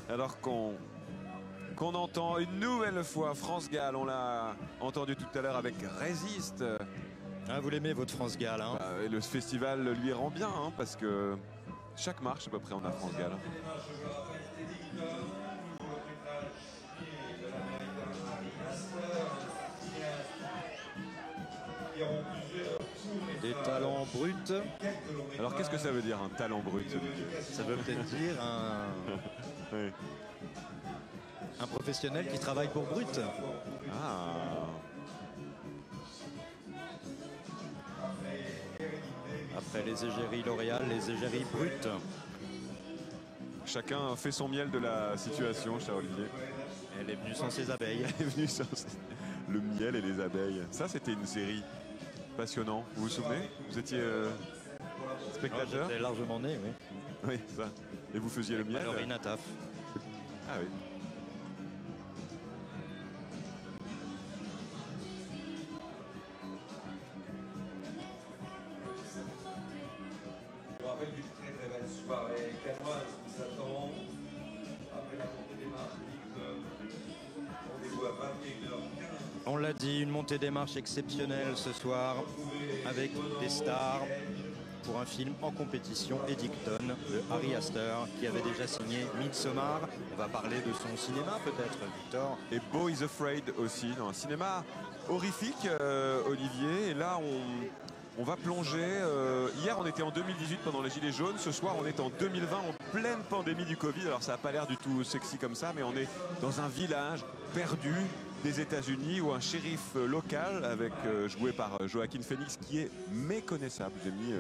Alors qu'on entend une nouvelle fois France Gall, on l'a entendu tout à l'heure avec Résiste. Ah, vous l'aimez votre France Gall, hein? Et le festival lui rend bien, hein, parce que chaque marche à peu près on a France Gall. Des talents bruts. Alors qu'est-ce que ça veut dire un talent brut, Olivier? Ça veut peut-être dire Oui. un professionnel qui travaille pour Brut. Ah. Après les égéries L'Oréal, les égéries Brut. Chacun fait son miel de la situation, cher Olivier. Elle est venue sans ses abeilles. Elle est venue sans le miel et les abeilles. Ça, c'était une série passionnante. Vous vous souvenez? Vous étiez spectateur? J'étais largement né, oui. Oui, ça. Et vous faisiez le miel? Valérie Nataf. Ah oui. Je vous rappelle d'une très très belle soirée canoise vous attend. Après la montée des marches, rendez-vous à 21h15. On l'a dit, une montée des marches exceptionnelle ce soir avec des stars pour un film en compétition, Eddington de Harry Astor qui avait déjà signé Midsommar. On va parler de son cinéma peut-être, Victor. Et Beau is Afraid aussi, dans un cinéma horrifique, Olivier. Et là, on va plonger. Hier, on était en 2018 pendant les Gilets jaunes. Ce soir, on est en 2020 en pleine pandémie du Covid. Alors, ça n'a pas l'air du tout sexy comme ça, mais on est dans un village perdu des États-Unis où un shérif local, joué par Joaquin Phoenix, qui est méconnaissable. J'ai mis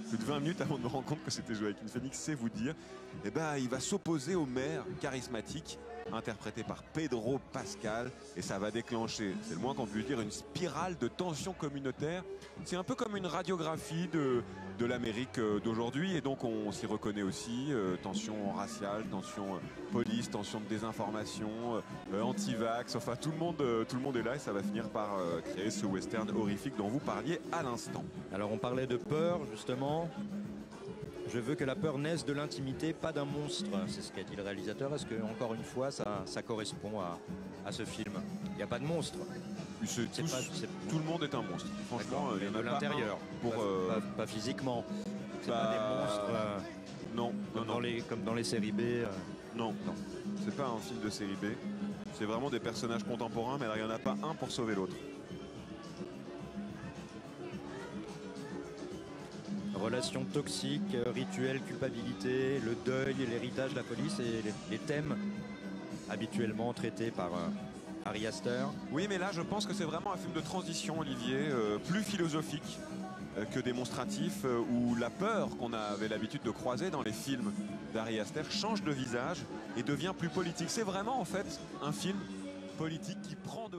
plus de 20 minutes avant de me rendre compte que c'était Joaquin Phoenix, c'est vous dire. Et ben, il va s'opposer au maire charismatique, interprété par Pedro Pascal, et ça va déclencher, c'est le moins qu'on puisse dire, une spirale de tension communautaire. C'est un peu comme une radiographie de l'Amérique d'aujourd'hui, et donc on s'y reconnaît aussi. Tension raciale, tension police, tension de désinformation, anti-vax, enfin tout le monde est là, et ça va finir par créer ce western horrifique dont vous parliez à l'instant. Alors on parlait de peur justement. Je veux que la peur naisse de l'intimité, pas d'un monstre. C'est ce qu'a dit le réalisateur. Est-ce que, encore une fois, ça correspond à ce film? Il n'y a pas de monstre. Tout le monde est un monstre. Franchement, il y en a de l'intérieur. Pas physiquement. C'est pas des monstres. Non, comme dans les séries B. Non, c'est pas un film de série B. C'est vraiment des personnages contemporains, mais alors il n'y en a pas un pour sauver l'autre. Relations toxiques, rituels, culpabilité, le deuil, l'héritage, la police et les thèmes habituellement traités par Harry Astor. Oui, mais là, je pense que c'est vraiment un film de transition, Olivier, plus philosophique que démonstratif, où la peur qu'on avait l'habitude de croiser dans les films d'Harry Astor change de visage et devient plus politique. C'est vraiment, en fait, un film politique qui prend de